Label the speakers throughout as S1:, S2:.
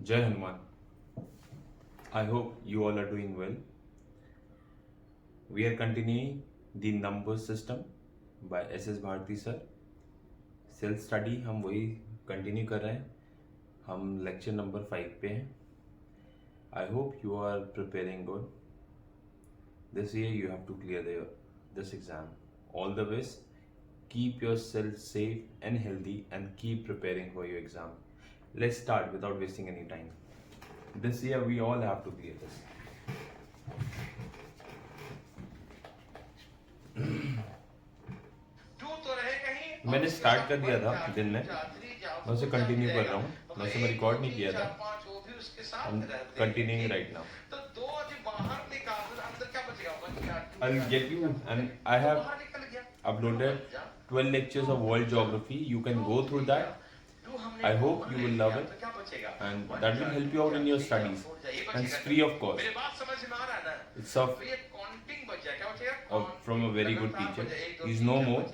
S1: Jai Hanuman. I hope you all are doing well. We are continuing the number system by S.S. Bharati sir. Self study हम वही continue कर रहे हैं. हम lecture number 5 पे हैं. I hope you are preparing good. This year you have to clear this exam. All the best. Keep yourself safe and healthy and keep preparing for your exam. Let's start without wasting any time. This year we all have to clear this. मैंने start कर दिया था दिन में, मैं उसे continue कर रहा हूँ. मैं उसे रिकॉर्ड नहीं किया था. I'm continuing right now. I'll get you, and I have uploaded 12 lectures of world geography. You can go through that. I hope you will love it, and that will help you out in your studies. And it's free of cost. It's from a very good teacher. He's no more.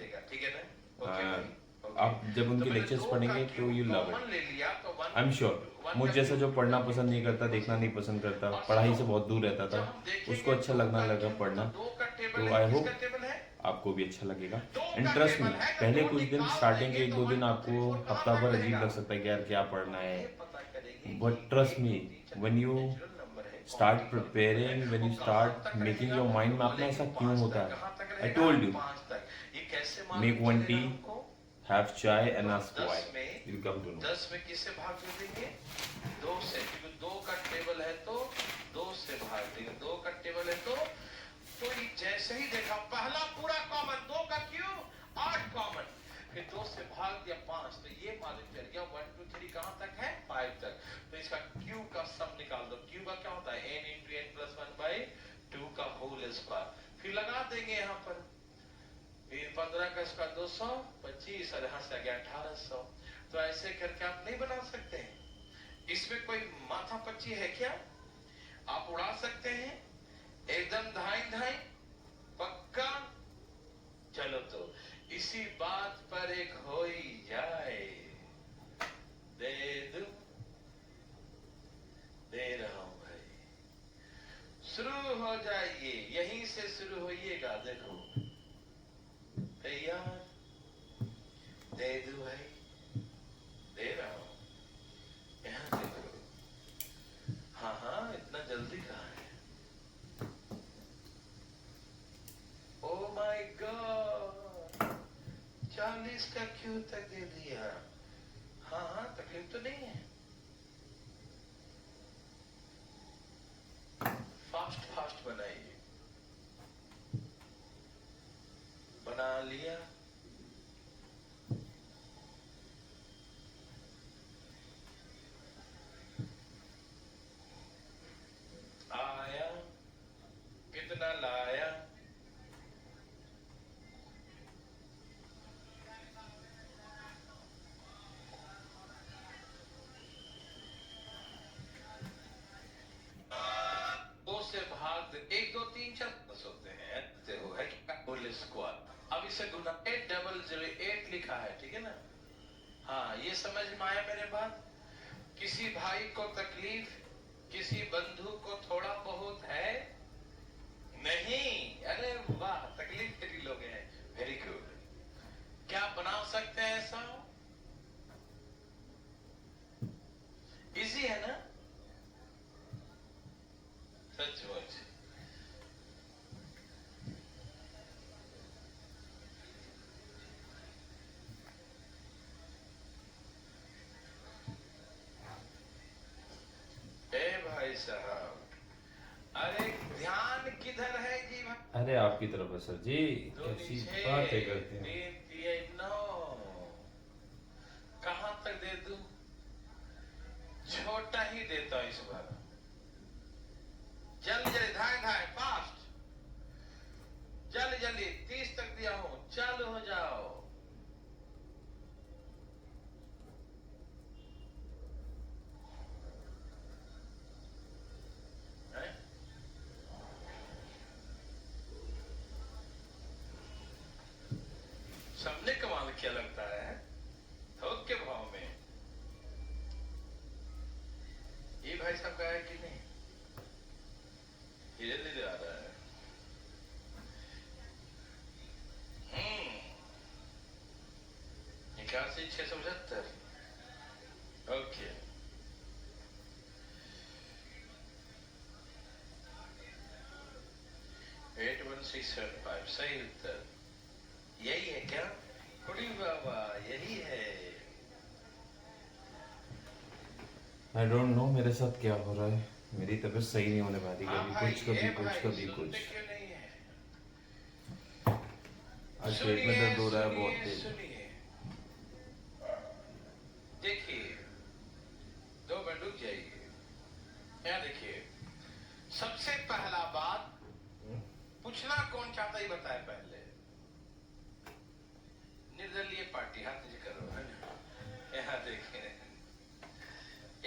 S1: आप जब उनके lectures पढ़ेंगे तो you love it. I am sure मुझ जैसा जो पढ़ना पसंद नहीं करता, देखना नहीं पसंद करता, पढ़ाई से बहुत दूर रहता था, उसको अच्छा लगना लगा पढ़ना. तो आई होप आपको भी अच्छा लगेगा. इंटरेस्ट में पहले कुछ दिन स्टार्टिंग के 1-2 दिन आपको हफ्ता भर अजीब लग सकता है कि यार क्या पढ़ना है. But trust me, when you start preparing, when you start making your mind map ना, ऐसा क्यों होता है. I told you, make one T, have chai and ask why. You'll come to know.
S2: 10 में किससे भाग देंगे? 2 से, क्योंकि 2 का टेबल है तो 2 से भाग देंगे. 2 का टेबल है तो ये जैसे ही देखा पहला पूरा कॉमन, 2 का क्यों 8 कॉमन, फिर 2 से भाग दिया 5, तो ये मालूम चल गया 1 2 3 कहां तक है 5 तक. तो इसका क्यू का सम निकाल दो. क्यू का क्या होता है n × n + 1/2 का होल स्क्वायर. फिर लगा देंगे यहाँ पर 15 का स्क्वायर 200, 25 और यहाँ से आ गया 1800. तो ऐसे करके आप नहीं बना सकते हैं. इसमें कोई माथा पच्ची है क्या? आप उड़ा सकते हैं एकदम धाई पक्का. चलो तो इसी बात पर एक हो ही जाए. दे रहा हूं भाई. शुरू हो जाइए, यहीं से शुरू होइएगा. देखो तैयार, दे दो भाई, दे रहा हूं. यहां देखो. हाँ, इतना जल्दी कहाँ है? ओ माय गॉड, 40 का क्यों तक दे दिया. हाँ, तकलीफ तो नहीं है. फास्ट बनाइए. बना लिया. आया, कितना लाया. दो से भाग 1 2 3 4 बस होते हैं. देखो है होल स्क्वायर. अब इसे गुना 8008 लिखा है, ठीक है ना. हाँ, ये समझ में आया मेरे बात. किसी भाई को तकलीफ, किसी बंधु को थोड़ा बहुत है नहीं. अरे वाह, तकलीफ के लोग हैं. Very good. क्या बना सकते हैं ऐसा? इजी है ना. सचमुच. भाई साहब, अरे ध्यान किधर है जी?
S1: अरे आपकी तरफ है सर जी. कैसी बातें करते हैं.
S2: कहां तक दे दूं? छोटा ही देता हूं इस बार. जल्दी धाय फास्ट. जल्दी 30 तक दिया हूं. चालू हो जाओ. सबने कमाल किया लगता है. थोक के भाव में 8675। ओके, 81675 सही उत्तर। यही है क्या? कुड़ी बाबा यही है।
S1: आई डोंट नो मेरे साथ क्या हो रहा है, मेरी तबीयत सही नहीं होने वाली,
S2: हाँ
S1: कभी
S2: भाई,
S1: कुछ कभी
S2: ये
S1: कुछ
S2: भाई
S1: कभी
S2: सुनते
S1: कुछ।
S2: क्यों नहीं है?
S1: आज पेट में दर्द हो रहा है
S2: सुनिए
S1: बहुत तेज।
S2: सुनिए, देखिए 2 मिनट रुक जाइए। यहाँ देखिए, सबसे पहला बात पूछना कौन चाहता ही बताए पहले। निर्दलीय पार्टी हाथ नीचे करो, है ना? यहाँ देखिए,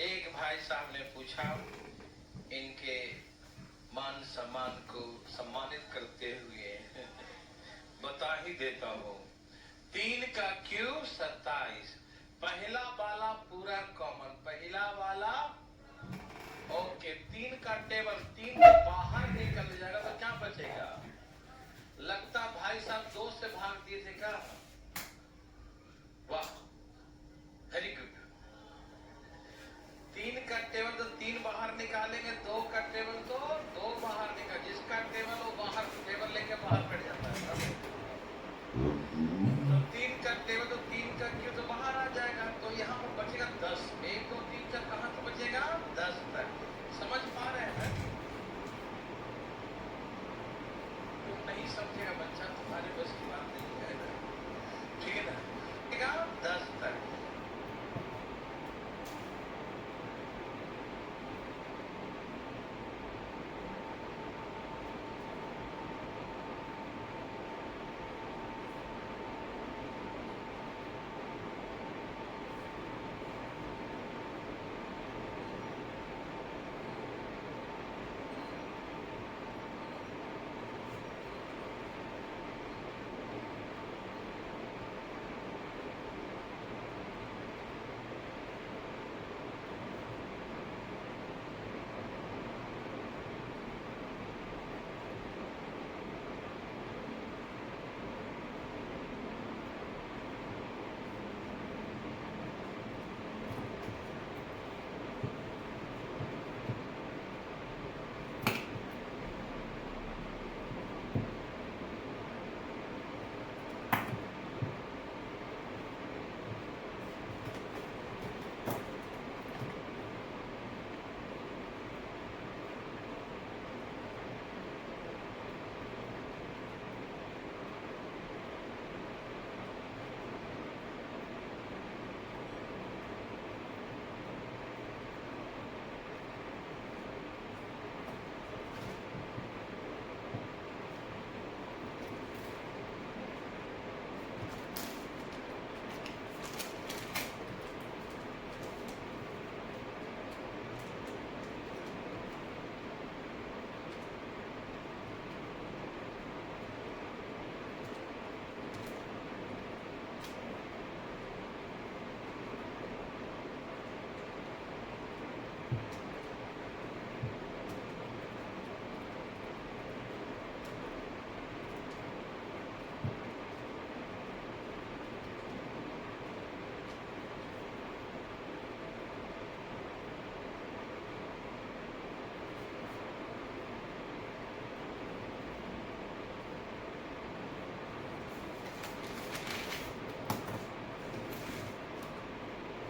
S2: एक भाई साहब ने पूछा, इनके मान सम्मान को सम्मानित करते हुए बता ही देता हूँ। 3 का क्यू 27, पहला वाला पूरा कॉमन, पहला वाला ओके। 3 का टेबल 3 बाहर निकल जाएगा तो क्या बचेगा? लगता भाई साहब 2 से भाग दिए थे क्या? वाह, वेरी गुड। 3 का टेबल तो 3 बाहर निकालेंगे, 2 का टेबल तो 2 बाहर निकाल, जिसका टेबल वो बाहर टेबल लेके बाहर बैठ जाता है। तो 3 का टेबल तो 3 का क्यों तो बाहर आ जाएगा, तो यहाँ पर बचेगा 10। 1 2 3 4 कहाँ तक बचेगा? 10 तक। समझ पा रहे हैं? तुम नहीं समझेगा बच्चा, तुम्हारे बस की बात नहीं है ना, ठीक है ना? 10 तक।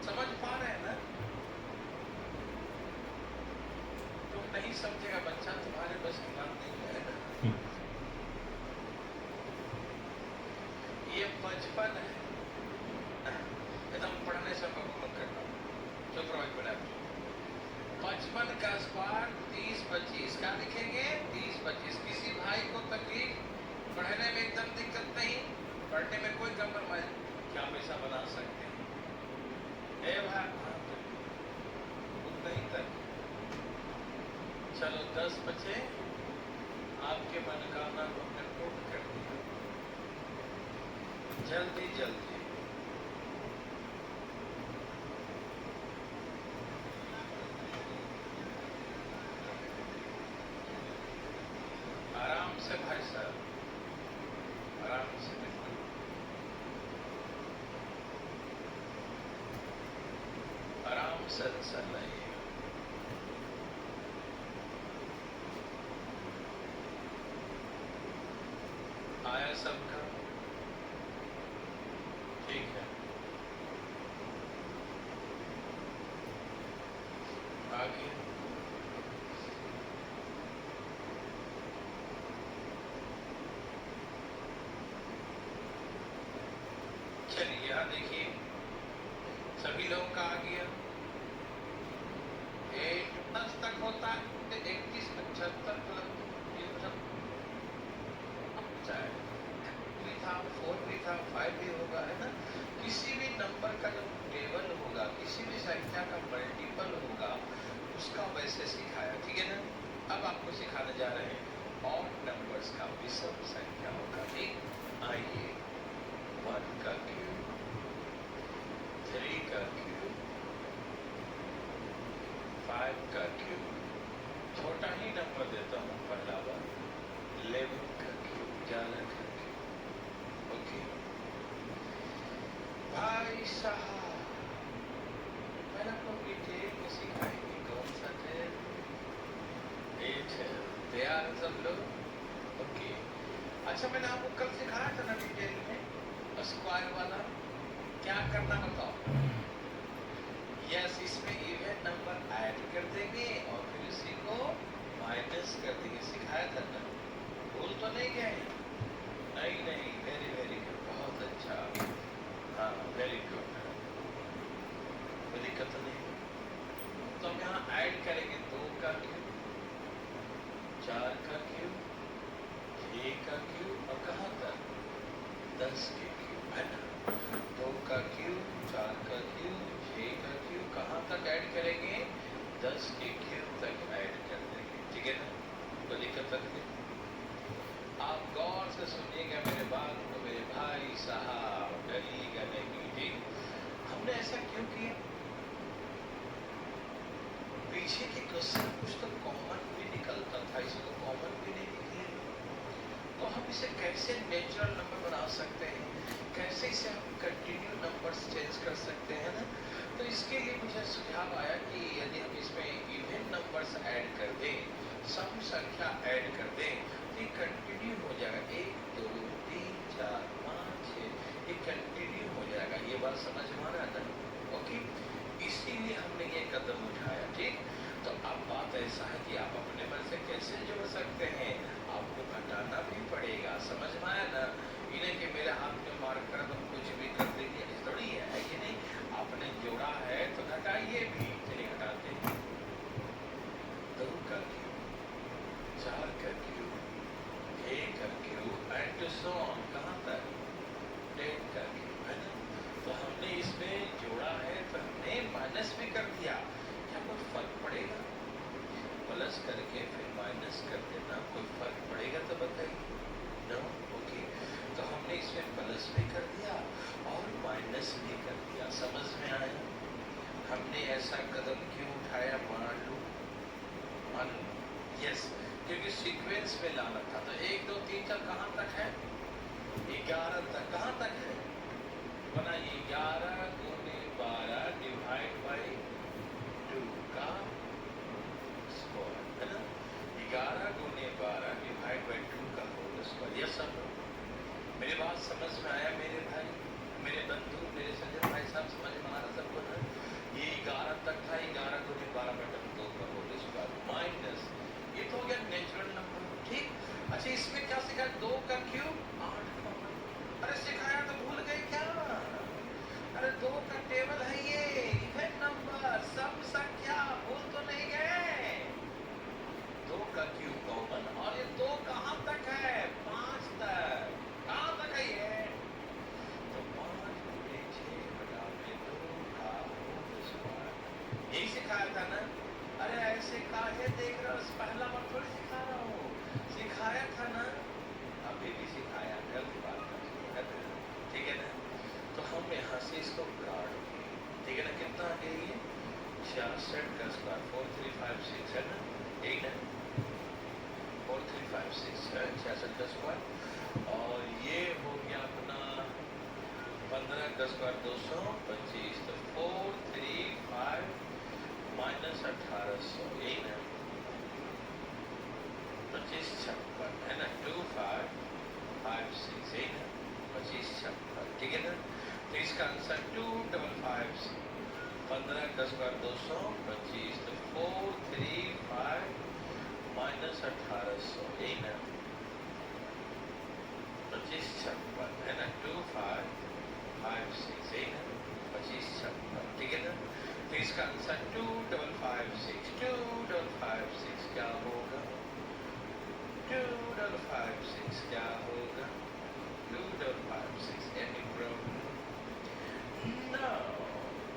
S2: समझ पा रहे हैं ना? तुम नहीं समझेगा बच्चा, तुम्हारे बस की बात नहीं है ना? ये 55 है, एकदम पढ़ने से मत करना, चुप रहो एक मिनट। 55 का स्क्वायर 30 25 का लिखेंगे, 30 25। किसी भाई को तकलीफ, पढ़ने में एकदम दिक्कत नहीं, पढ़ने में कोई कंप्रोमाइज, क्या पैसा बना सकते हैं? ए भाई उतना ही तक। चलो 10 बचे, आपके मनोकामना को हमने पूर्ण कर दिया। जल्दी जल्दी आराम से भाई साहब, आराम से। सर लाइए। आया सबका? ठीक है, आगे चलिए। यहाँ देखिए सभी लोगों का आ गया। 8 तक होता है 31 75 प्लस ये मतलब चाहे 3 था 4 भी था 5 भी होगा, है ना। किसी भी नंबर का जो टेबल होगा, किसी भी संख्या का मल्टीपल होगा, उसका वैसे सिखाया, ठीक है ना। अब आपको सिखाने जा रहे हैं ऑड नंबर्स का विषम संख्याओं का। ठीक, आइए 1 का क्यूब, 3 का क्यूब, 5 का क्यूब, छोटा ही नंबर देता हूँ पहला बार, 11 का क्यूब, 11 का क्यूब। ओके भाई साहब, मैंने आपको डिटेल में सिखाएंगे कौन सा है। 8 है, तैयार है सब लोग? ओके। अच्छा, मैंने आपको कल सिखाया था ना डिटेल में स्क्वायर वाला, क्या करना बताओ। यस, इसमें इवन नंबर ऐड कर देंगे और फिर इसी को माइनस कर देंगे, सिखाया था ना। भूल तो नहीं गए? नहीं, वेरी वेरी गुड, बहुत अच्छा। हाँ, वेरी गुड, कोई दिक्कत तो नहीं। तो हम यहाँ ऐड करेंगे 2 का क्यूब, 4 का क्यूब, 6 का क्यूब और कहाँ तक 10 के क्यूब, है ना। 2 का क्यूब, 4 का क्यूब, 6 का क्यूब, कहाँ तक ऐड करेंगे 10 के क्यूब तक ऐड कर देंगे, ठीक है ना। कोई दिक्कत तक नहीं। आप गौर से सुनिएगा मेरे बात को मेरे भाई साहब, डरिएगा नहीं। ठीक, हमने ऐसा क्यों किया? पीछे के क्वेश्चन कुछ तो कॉमन भी निकलता था, इसको कॉमन भी नहीं निकले। तो हम इसे कैसे नेचुरल नंबर बना सकते हैं, कैसे इसे हम कंटिन्यू नंबर्स चेंज कर सकते हैं ना। तो इसके लिए मुझे सुझाव आया कि यदि हम इसमें इवन नंबर्स ऐड कर दें, सम संख्या ऐड कर दें, तो ये कंटिन्यू हो जाएगा। 1 2 3 4 5 6, ये कंटिन्यू हो जाएगा। ये बात समझ में आ रहा है ना। ओके, इसीलिए हमने ये कदम उठाया। ठीक, तो अब बात ऐसा है कि आप अपने मन से कैसे जोड़ सकते हैं, आपको घटाना भी पड़ेगा। समझ में आया ना। इन्हें कि मेरे हाथ में मार कर तुम कुछ भी कर देंगे, थोड़ी है कि नहीं। आपने जोड़ा है तो घटाइए भी। चलिए घटाते हैं। 2 का क्यूब, 4 का क्यूब, 6 का क्यूब एंड सो ऑन, कहाँ तक 10 का क्यूब, है ना। तो हमने इसमें जोड़ा है तो हमने माइनस भी कर दिया। क्या कोई फर्क पड़ेगा? प्लस करके फिर माइनस कर देना, कोई फर्क पड़ेगा तो बताइए। No, okay. तो हमने इसमें प्लस भी कर दिया और माइनस भी कर दिया। समझ में आया? हमने ऐसा कदम क्यों उठाया? मान लो यस, क्योंकि सीक्वेंस में लाना था। तो 1 2 3 4 कहाँ तक है? 11 तक। कहाँ तक है बनाइए। 11 गुने 12 डिवाइड बाई 2 का स्क्वायर, है ना। 11 गुने 12 डिवाइड बाई 2 का होल स्क्वायर। यस सर, मेरी बात समझ में आया मेरे भाई, मेरे बंधु, मेरे सज्जन भाई साहब, समझ में आ रहा सबको ना। ये 11 तक था, 11 गुने 12 बटा 2 का होल स्क्वायर माइनस, ये तो हो गया नेचुरल नंबर। ठीक, अच्छा इसमें क्या सिखाया? 2 का क्यूब 8। अरे सिखाया तो भूल गए क्या? अरे 2 का टेबल है ये, इवन नंबर, सम संख्या, भूल तो नहीं गए। 2 का क्यूब कॉमन, और ये 2 कहाँ तक है? 5 तक। कहाँ तक है ये? तो 5 गुने 6 बटा 2 का होल स्क्वायर। यही सिखाया था ना। अरे ऐसे काहे देख रहे हो? पहला बार थोड़ी सिखा रहा हूँ, सिखाया था ना। अभी भी सिखाया, कल की बात कर, ठीक है ना। तो हम यहाँ से इसको काट दें, ठीक है ना। कितना आ गया ये? 66 का स्क्वायर, 4356, है ना। एक है 4356 है, 66 का स्क्वायर। और ये हो गया अपना 15 का स्क्वायर 225, तो 435 माइनस 1800 यही ना 2556 है ना 2556 यही ना 2556 ठीक है ना। तो इसका आंसर 2556 15 10 बार 200 25 तो 435 माइनस 1800 यही ना 2556 है ना 2556 यही ना 2556 ठीक है ना। तो इसका आंसर 2556 क्या होगा 2556 क्या होगा 2556 एनी प्रॉब्लम नो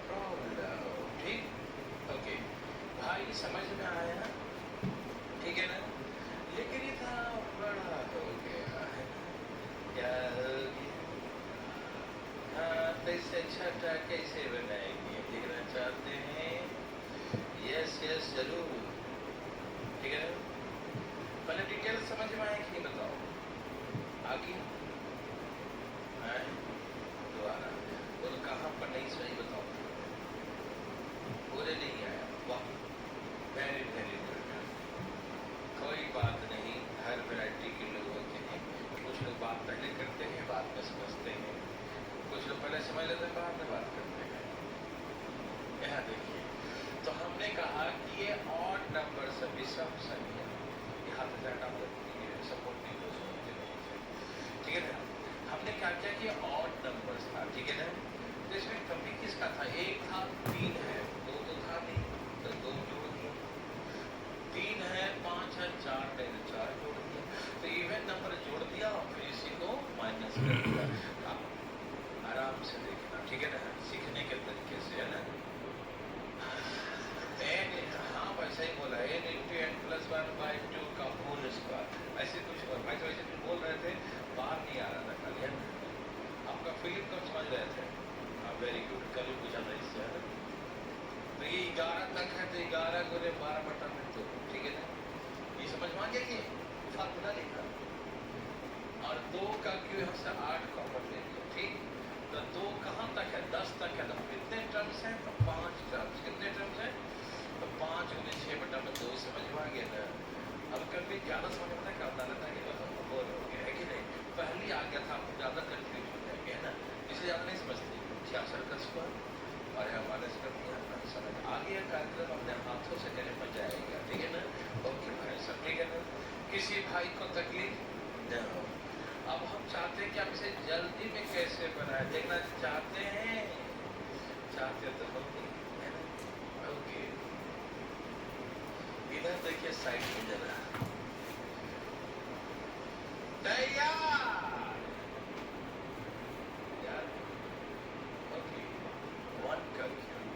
S2: प्रॉब्लम ठीक ओके भाई समझ में आया ठीक है ना। लेकिन इतना बड़ा हो गया है क्या हो गया हाँ तो इससे छठा कैसे बनाएंगे देखना चाहते हैं यस यस जरूर ठीक है ना। पहले डिटेल समझ में आए कि नहीं बताओ आगे दोबारा बोलो कहाँ पर नहीं सही बताओ पूरे नहीं आया वाह वेरी वेरी गुड कोई बात नहीं हर वैरायटी के लोग होते हैं कुछ लोग बात पहले करते हैं बाद में समझते हैं कुछ लोग पहले समझ लेते हैं बाद में बात करते हैं। यहाँ देखिए तो हमने कहा कि ये ऑड नंबर से विषम संख्या यहाँ पे जाना सपोर्ट ठीक है ना। हमने क्या किया कि ऑड नंबर्स था ठीक है ना। तो इसमें कमी किसका था एक था 3 है 2 तो था नहीं तो 2 जोड़ दिया 3 है 5 है 4 है 4 जोड़ दिया तो इवन नंबर जोड़ दिया और फिर इसी को माइनस कर दिया। आराम से देखना ठीक है ना सीखने के तरीके से है ना। हाँ वैसा ही बोला n इंटू एन प्लस 1/2 का होल स्क्वायर ऐसे कुछ और भाई तो ऐसे कुछ बोल रहे थे बाहर नहीं आ रहा था खाली है आपका फिलिप कब समझ रहे थे हाँ वेरी गुड कल ही पूछा था इससे है ना। तो ये 11 तक है तो 11 गुने 12/2 ठीक है ना। ये समझ में आ गया ये फार्मूला लिखा और 2 का क्यों यहाँ से 8 कॉमन ले लिया ठीक। तो 2 कहाँ तक है 10 तक है तो कितने टर्म्स हैं तो 5 टर्म्स कितने टर्म्स हैं तो 5 गुने 6/2 समझ में आ गया ना। अब कभी ज़्यादा समझ में क्या होता रहता है कि मतलब बोर हो गया है कि नहीं पहले आ गया था आपको ज़्यादा कंफ्यूज हो जाएंगे है ना इसलिए ज़्यादा नहीं समझते 66 का स्क्वायर और हमारे समझ आ गया कार्यक्रम अपने हाथों से करने पर जाएगा ठीक है ना। ओके भाई सब ठीक है ना किसी भाई को तकलीफ न हो। अब हम चाहते हैं कि आप इसे जल्दी में कैसे बनाए देखना चाहते हैं तो हम है ना। ओके इधर देखिए साइड में जरा तैयार ओके 1 का क्यूब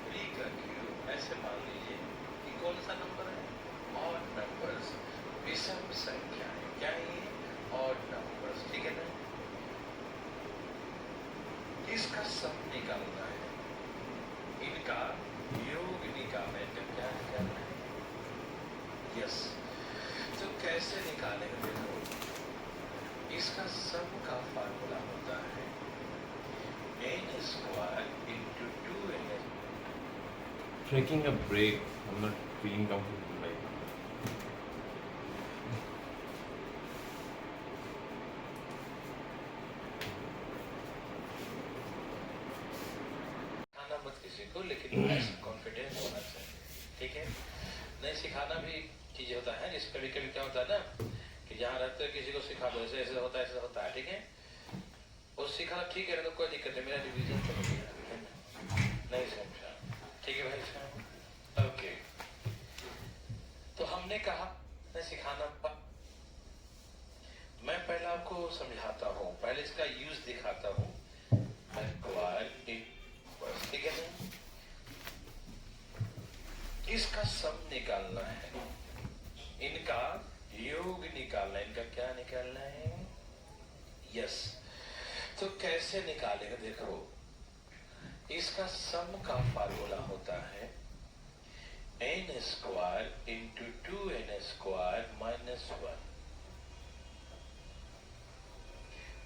S2: 3 का क्यूब ऐसे मान लीजिए कि कौन सा नंबर है ऑड नंबर्स विषम संख्या है क्या है ये ऑड नंबर्स ठीक है ना। इसका सम निकालना है इनका योग निकालना है इनका क्या निकालना है यस। तो कैसे निकालेंगे देखो इसका सम का फार्मूला होता है n² into 2n।
S1: Taking a break. I'm not feeling comfortable right now.
S2: खाना मत किसी को लेकिन ऐसा कॉन्फिडेंस होना चाहिए ठीक है। नहीं सिखाना भी चीज होता है जैसे कभी कभी क्या होता है ना कि जहाँ रहते हो किसी को सिखा दो ऐसे ऐसे होता है ठीक है वो सिखा ठीक है तो कोई दिक्कत नहीं मेरा रिवीजन तो हो गया नहीं समझा ठीक है भाई साहब ओके। तो हमने कहा मैं सिखाना मैं पहले आपको समझाता हूँ पहले इसका यूज दिखाता हूँ ठीक है ना। इसका सम निकालना है इनका योग निकालना है इनका क्या निकालना है यस। तो कैसे निकालेंगे देखो इसका सम का फार्मूला होता है n² into 2n² minus 1।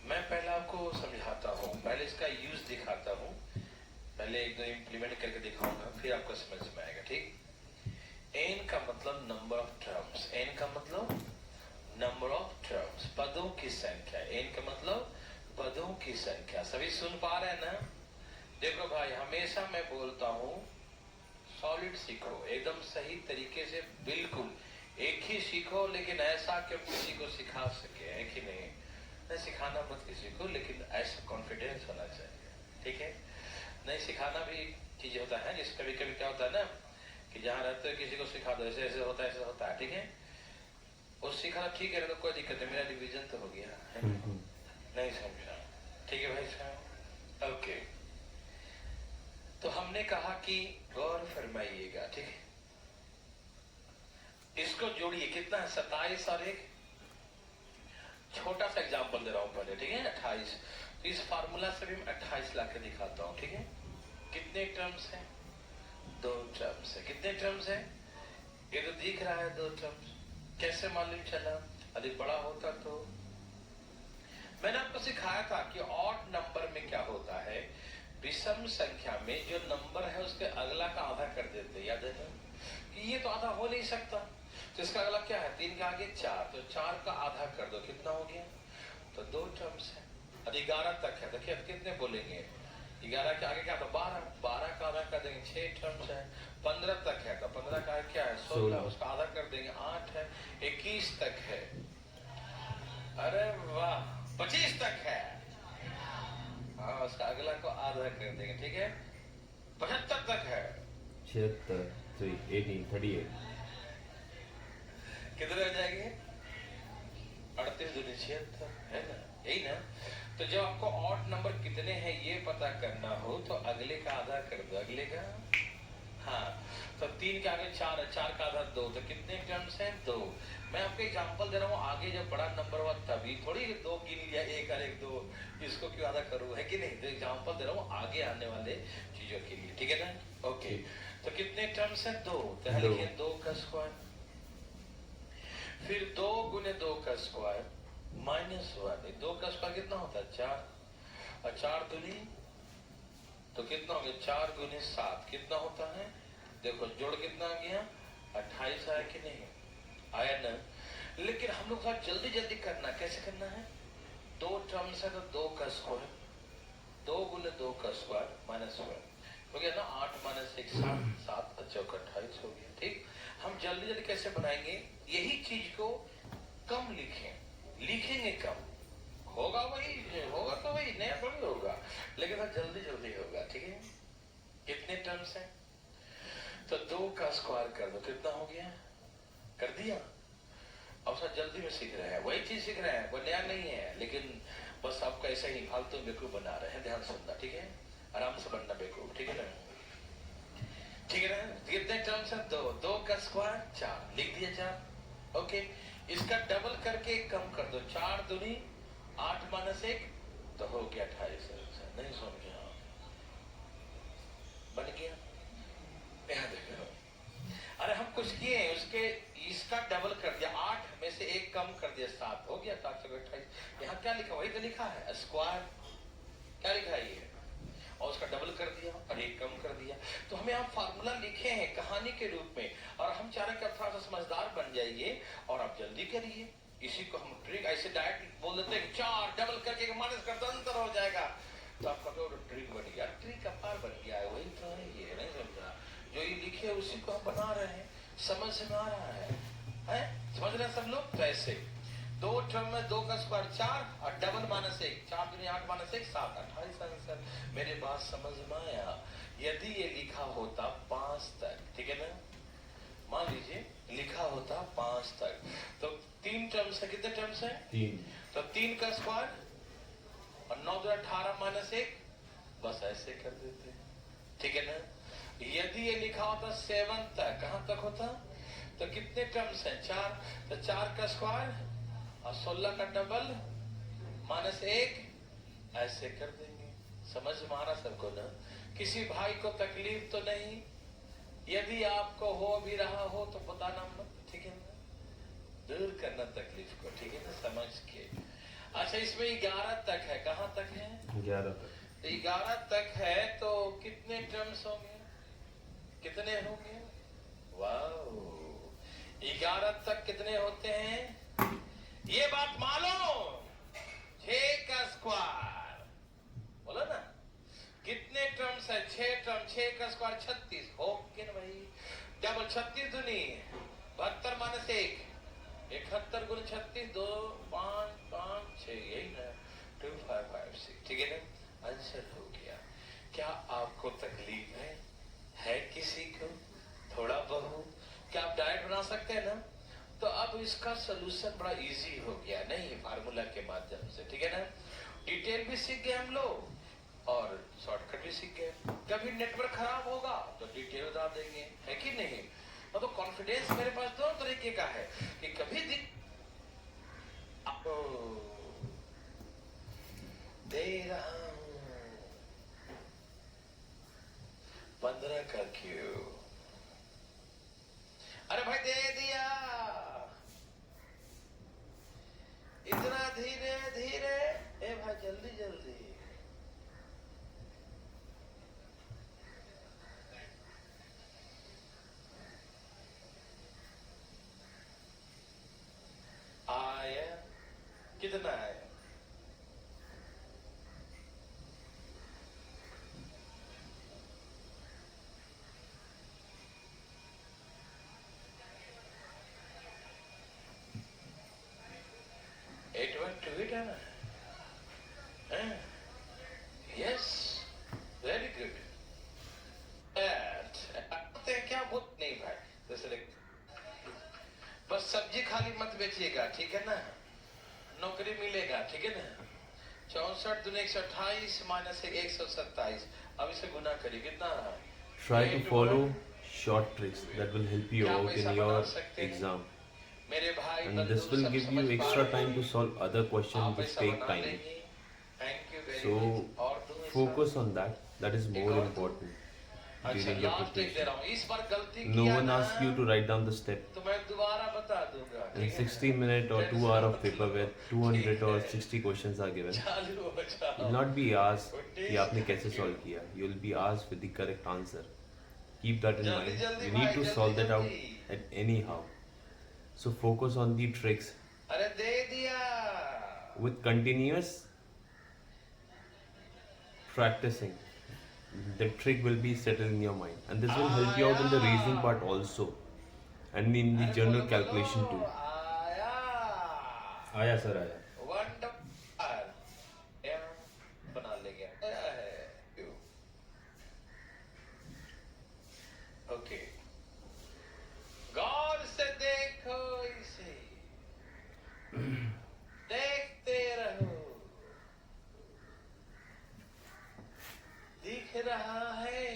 S2: मैं पहले आपको समझाता हूँ पहले इसका यूज दिखाता हूँ पहले एक दो इम्प्लीमेंट करके दिखाऊंगा, फिर आपको समझ में आएगा, ठीक। n का मतलब नंबर ऑफ टर्म्स, n का मतलब नंबर ऑफ टर्म्स, पदों की संख्या। n का मतलब पदों की संख्या। सभी सुन पा रहे हैं ना? देखो भाई, हमेशा मैं बोलता हूँ सॉलिड सीखो, एकदम सही तरीके से, बिल्कुल एक ही सीखो, लेकिन ऐसा कि किसी को सिखा सके, है कि नहीं? नहीं सिखाना मत किसी को, लेकिन ऐसा कॉन्फिडेंस होना चाहिए, ठीक है? नहीं सिखाना भी चीज होता है, जिस कभी कभी क्या होता है ना कि जहाँ रहते हो किसी को सिखा दो, ऐसे ऐसे होता है, ऐसे होता है, ठीक है? वो सिखाना ठीक है, तो कोई दिक्कत है, मेरा रिवीजन तो हो गया है। नहीं समझा? ठीक है भाई साहब, ओके। तो हमने कहा कि गौर फरमाइएगा, ठीक है? इसको जोड़िए, कितना है? 27 और एक, छोटा सा एग्जांपल दे रहा हूं पहले, ठीक है? 28। तो इस फार्मूला से भी मैं 28 ला के दिखाता हूं, ठीक है? कितने टर्म्स हैं? 2 टर्म्स है। कितने टर्म्स है? ये तो दिख रहा है 2 टर्म्स। कैसे मालूम चला? अधिक बड़ा होता तो मैंने आपको सिखाया था कि ऑड नंबर में क्या होता है, विषम संख्या में जो नंबर है उसके अगला का आधा कर देते, याद है कि ये तो आधा हो नहीं सकता, तो इसका अगला क्या है? 3 के आगे 4, तो 4 का आधा कर दो, कितना हो गया? तो 2 टर्म्स है। अब 11 तक है, देखिए अब कितने बोलेंगे? 11 के आगे क्या? तो 12, 12 का आधा कर देंगे, 6 टर्म्स है। 15 तक है, तो 15 का क्या है? 16, उसका आधा कर देंगे, 8 है। 21 तक है, अरे वाह, 25 तक है, हाँ उसका अगला को आधा कर देंगे, ठीक है? 75 तक है,
S1: 76, 18, 38।
S2: कितने हो जाएंगे? 38 दूनी 76, है ना? यही ना? तो जब आपको ऑड नंबर कितने हैं ये पता करना हो, तो अगले का आधा कर दो, अगले का, हाँ। तो 3 के आगे 4 है, 4 का आधा 2, तो कितने टर्म्स हैं? 2। मैं आपको एग्जांपल दे रहा हूँ, आगे जब बड़ा नंबर हुआ तभी थोड़ी 2 गिन लिया, 1 और 1 2, इसको क्यों आधा करूँ, है कि नहीं? तो एग्जांपल दे रहा हूँ आगे आने वाले चीजों के लिए, ठीक है ना? ओके, तो कितने टर्म्स हैं? 2। तो लिखिए 2 का स्क्वायर, फिर 2 गुने 2 का स्क्वायर -1। 2 का स्क्वायर कितना होता है? 4, और 4 दूनी तो कितना हो गया? 4 गुने 7 कितना होता है? देखो जोड़ कितना आ गया? 28 आया कि नहीं आया ना? लेकिन हम लोग थोड़ा जल्दी जल्दी करना, कैसे करना है? 2 टर्म्स है तो 2 का स्क्वायर, 2 गुने 2 का स्क्वायर -1 हो गया ना? 8 - 1 7, 7 और 4 28 हो गया, ठीक। हम जल्दी जल्दी कैसे बनाएंगे? यही चीज को कम लिखेंगे कम, होगा वही, होगा तो वही, नया थोड़ी होगा, लेकिन हाँ जल्दी जल्दी होगा, ठीक है? कितने टर्म्स हैं? तो 2 का स्क्वायर कर दो, कितना हो गया? कर दिया। अब सर जल्दी में सीख रहे हैं, वही चीज सीख रहे हैं, वो नया नहीं है, लेकिन बस आपको ऐसे ही फालतू बेवकूफ बना रहे हैं। ध्यान सुनना, ठीक है? आराम से बनना बेवकूफ, ठीक है ना? ठीक है ना? कितने टर्म्स है? 2, 2 का स्क्वायर 4, लिख दिया 4, ओके। इसका डबल करके कम कर दो, 4 दूनी 8 - 1 तो हो गया 28। नहीं समझा? बन गया? यहाँ देखो, अरे हम कुछ किए उसके, इसका डबल कर दिया, 8 में से 1 कम कर दिया, 7 हो गया, 7 से 28। यहाँ क्या लिखा? वही तो लिखा है, स्क्वायर, क्या लिखा है ये? और उसका डबल कर दिया और 1 कम कर दिया। तो हमें आप फार्मूला लिखे हैं कहानी के रूप में, और हम चाह रहे हैं कि थोड़ा सा समझदार बन जाइए और आप जल्दी करिए। इसी को हम ट्रिक ऐसे डायरेक्ट बोल देते हैं, 4 डबल करके माइनस कर दो, अंतर हो जाएगा, तो आपका तो ट्रिक बन गया, ट्रिक अपार बन गया है, वही तो है ये। नहीं समझा? जो ये लिखे उसी को हम बना रहे हैं, समझ में आ रहा है? समझ रहे हैं सब लोग? तो ऐसे 2 टर्म में 2 का स्क्वायर 4 और डबल -1, 4 दूनी 8 - 1 7, 28 आंसर। मेरे बात समझ में आया? यदि ये लिखा होता 5 तक, ठीक है ना? मान लीजिए लिखा होता 5 तक, तो 3 टर्म्स है, कितने टर्म्स है?
S1: 3।
S2: तो 3 का स्क्वायर और 9 2 18 -1, बस ऐसे कर देते, ठीक है ना? यदि ये लिखा होता 7 तक, कहां तक होता? तो कितने टर्म्स हैं? 4, तो 4 का स्क्वायर और 16 का डबल -1, ऐसे कर देंगे। समझ में आ रहा सबको ना? किसी भाई को तकलीफ तो नहीं? यदि आपको हो भी रहा हो तो बताना मत, ठीक है ना? दूर करना तकलीफ को, ठीक है ना? समझ के। अच्छा इसमें 11 तक है, कहां तक है?
S1: 11 तक।
S2: 11 तक है तो कितने टर्म्स होंगे? कितने होंगे? वाओ, 11 तक कितने होते हैं? ये बात मालूम? 6 का स्क्वायर बोला ना। कितने टर्म्स है? 6 टर्म, 6 का स्क्वायर 36 हो कि ना भाई? डबल 36 दुनी 72 माइनस 1 71 गुण 36 2 5 5 6 यही ना 2 5 5 6 ठीक है ना? आंसर हो गया। क्या आपको तकलीफ है किसी को थोड़ा बहुत? क्या आप डाइट बना सकते हैं ना? तो अब इसका सलूशन बड़ा इजी हो गया नहीं फार्मूला के माध्यम से, ठीक है ना? डिटेल भी सीख गए हम लोग और शॉर्टकट भी सीख गए। कभी नेटवर्क खराब होगा तो डिटेल बता देंगे, है कि नहीं? तो कॉन्फिडेंस मेरे पास दोनों तरीके का है कि कभी दे रहा हूं 15 का क्यों? अरे भाई दे दिया। इतना धीरे धीरे, ए भाई जल्दी जल्दी। आया कितना है? एट वन टू इट है ना? Yes, very good. क्या बुत नहीं भाई, जैसे बस सब्जी खाली मत बेचिएगा, ठीक है ना? नौकरी मिलेगा, ठीक है ना? 64 दूनी 128 माइनस 127। अब इसे गुना करिए, कितना?
S1: Try to follow short tricks that will help you out in your exam.
S2: मेरे भाई
S1: And
S2: बंधु
S1: this will
S2: सब
S1: give
S2: समझ
S1: you
S2: पा
S1: extra
S2: रहे
S1: time to
S2: हैं?
S1: solve other questions
S2: आप
S1: which
S2: ऐसा
S1: take
S2: बना
S1: time.
S2: लेंगे? Thank you very
S1: So
S2: much. और दूं ऐसा?
S1: focus on that. That is
S2: एक
S1: more
S2: और दूं?
S1: important
S2: अच्छा
S1: during your
S2: लास्ट एक दे
S1: preparation.
S2: रहा हूँ। इस बार गलती
S1: No
S2: किया
S1: one
S2: ना
S1: asks you to write down the step.
S2: तो मैं दोबारा बता दूंगा,
S1: In
S2: ठीक है?
S1: 60-minute or 2 hour of paper where 200 or 60 questions are given,
S2: चालू हो जाओ।
S1: you'll not be asked कि आपने कैसे solve किया. You'll be asked with the correct answer. Keep that in
S2: जल्दी
S1: mind.
S2: जल्दी
S1: You
S2: भाई,
S1: need to
S2: जल्दी
S1: solve that out
S2: जल्दी।
S1: at anyhow. So focus on the tricks
S2: अरे दे दिया।
S1: with continuous practicing. The trick will be settled in your mind, and this will help you out in the reasoning part also, and in the
S2: अरे
S1: general
S2: बोलो
S1: calculation
S2: बोलो,
S1: too.
S2: आया।
S1: आया sir आया.
S2: Wonder बना ले गया। आया है। क्यों? ओके, गौर से देखो इसे, देखते रहो। दिख रहा है?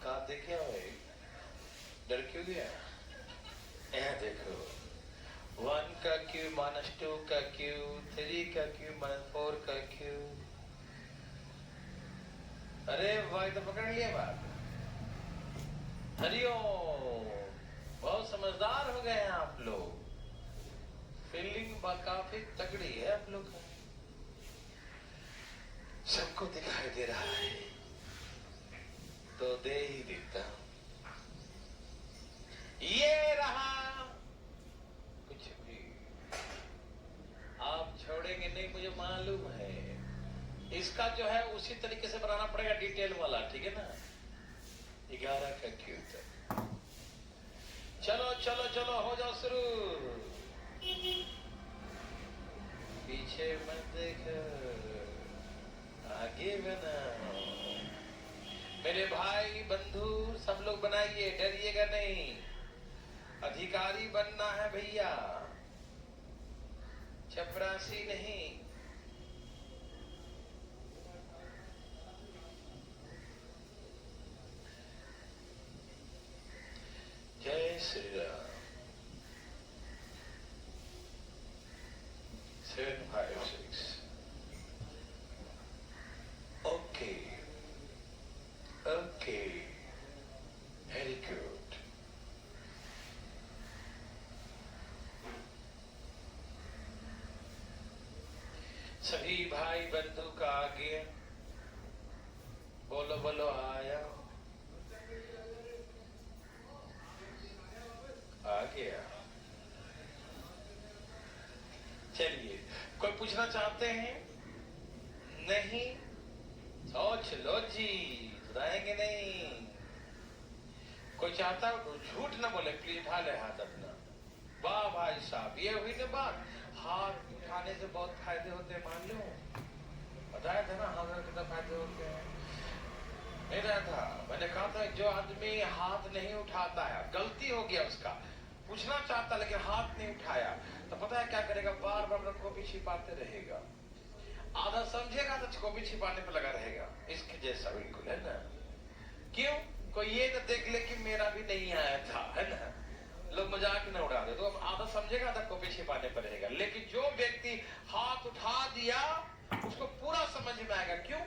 S2: कहा देखे भाई? डर क्यों गया? यहाँ देखो, 1 का क्यू माइनस 2 का क्यू, 3 का क्यू माइनस 4 का क्यू। अरे भाई तो पकड़ लिया बात। हरिओम, बहुत समझदार हो गए हैं आप लोग। फीलिंग काफी तगड़ी है आप लोग का। सबको दिखाई दे रहा है तो दे ही देता हूं। ये रहा। कुछ भी आप छोड़ेंगे नहीं, मुझे मालूम है। इसका जो है उसी तरीके से बनाना पड़ेगा, डिटेल वाला, ठीक है ना? 11 का क्यू तक। चलो चलो चलो, हो जाओ शुरू। पीछे मत देखो, आगे बनाओ। मेरे भाई बंधु सब लोग बनाइए, डरिएगा नहीं। अधिकारी बनना है भैया, चपरासी नहीं। जय Shri Ram. 7 5 6 okay okay, very good. सभी भाई बंधु का आगे बोलो बोलो आया आ गया। चलिए, कोई पूछना चाहते हैं? नहीं? सोच लो जी, सुनाएंगे नहीं। कोई चाहता हो तो झूठ ना बोले, प्लीज उठा ले हाथ अपना। वाह भाई साहब, ये हुई ना बात। हाथ उठाने से बहुत फायदे होते हैं, मान लो। बताया था ना हाथ कितना फायदे होते हैं। नहीं रहा था, मैंने कहा था जो आदमी हाथ नहीं उठाता है, गलती हो गया उसका, पूछना चाहता लेकिन हाथ नहीं उठाया, तो पता है क्या करेगा? बार बार कॉपी छिपाते रहेगा। आधा समझेगा तो कॉपी छिपाने पर लगा रहेगा। इसके जैसा बिल्कुल, है ना? क्यों? कोई ये न देख ले कि मेरा भी नहीं आया था, है ना? लोग मजाक न उड़ा दे तो अब आधा समझेगा, आधा कॉपी छिपाने पर रहेगा। लेकिन जो व्यक्ति हाथ उठा दिया उसको पूरा समझ में आएगा। क्यों?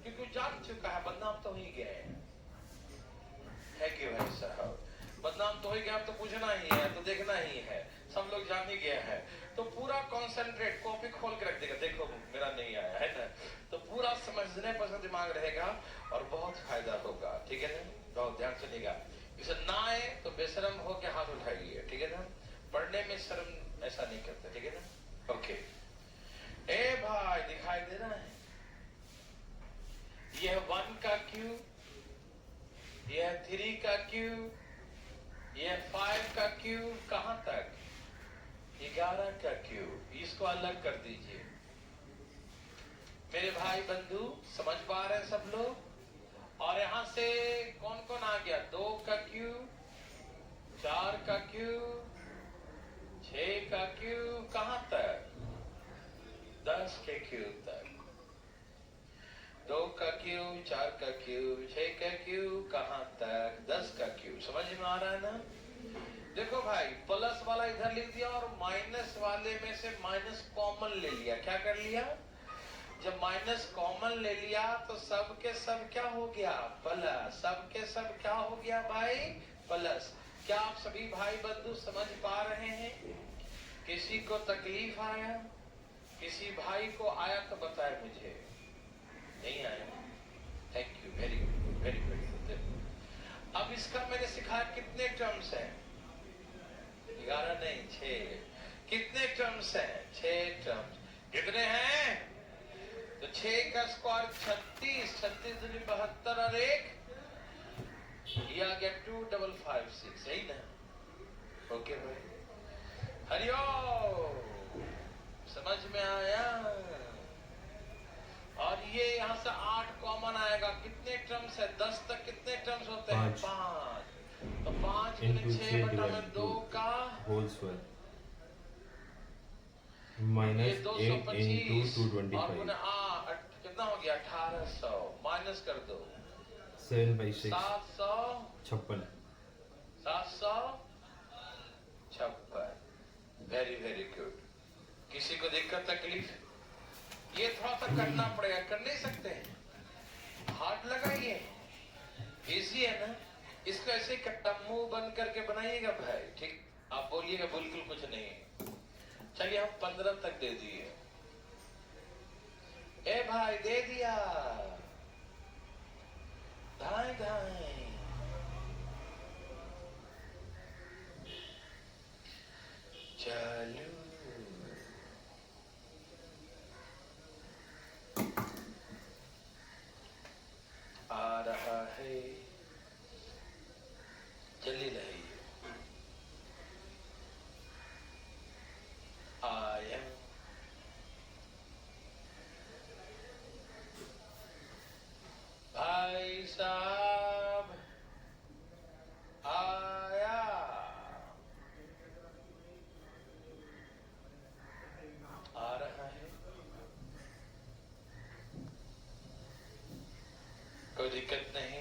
S2: क्योंकि जान चुका है बदनाम तो हो ही गए है कि भाई साहब, बदनाम तो हो ही गया, अब तो पूछना ही है, तो देखना ही है, सब लोग जान ही गया है, तो पूरा कंसंट्रेट, कॉपी खोल के रख देगा, देखो मेरा नहीं आया, है ना? तो पूरा समझने पर दिमाग रहेगा और बहुत फायदा होगा। ठीक है ना? बहुत ध्यान सुनिएगा। इसे ना आए तो बेशरम हो के हाथ उठाइए, ठीक है ना? पढ़ने में शर्म ऐसा नहीं करते, ठीक है ना? ओके। ए भाई, दिखाई दे रहा है? यह 1 का क्यू, यह 3 का क्यू, यह 5 का क्यू, कहां तक? 11 का क्यू। इसको अलग कर दीजिए। मेरे भाई बंधु समझ पा रहे हैं सब लोग? और यहां से कौन कौन आ गया? 2 का क्यू, 4 का क्यू, 6 का क्यू, कहां तक? 10 के क्यू तक। 2 का क्यू, 4 का क्यू, 6 का क्यू, कहां तक? 10 का क्यू। समझ में आ रहा है ना? देखो भाई, प्लस वाला इधर लिख दिया और माइनस वाले में से माइनस कॉमन ले लिया। क्या कर लिया? जब माइनस कॉमन ले लिया तो सब के सब क्या हो गया? प्लस। सब के सब क्या हो गया भाई? प्लस। क्या आप सभी भाई बंधु समझ पा रहे हैं? किसी को तकलीफ आया? किसी भाई को आया तो बताए मुझे। नहीं आया? Thank you, very good, very very good. अब इसका मैंने सिखाया कितने टर्म्स हैं? 11 नहीं, 6। कितने टर्म्स हैं? 6 टर्म्स। कितने हैं? तो 6 का स्क्वायर 36, 36 दूनी 72 और 1 ये आ गया 2556। सही ना? ओके भाई, हरिओम। समझ में आया? और ये यहाँ से 8 कॉमन आएगा। कितने टर्म्स है? 10 तक कितने टर्म्स होते हैं? 5। तो 5 गुने 6 बटा में 2 का
S1: होल स्क्वायर
S2: ये
S1: माइनस 8 इंटू
S2: 225 और
S1: 225
S2: गुने कितना हो गया? 1800 माइनस कर दो।
S1: 7/6
S2: 756।
S1: 56।
S2: Very very good. किसी को दिक्कत तकलीफ? ये थोड़ा सा करना पड़ेगा, कर नहीं सकते हैं? हार्ड लगाइए, इजी है ना? इसको ऐसे मुंह बंद करके बनाइएगा भाई, ठीक? आप बोलिएगा बिल्कुल कुछ नहीं है। चलिए हम 15 तक दे दिए। ए भाई दे दिया। धाए धाए चालू। आ रहा है, चली रही है। आया भाई साहब, आया। आ रहा है, कोई दिक्कत नहीं।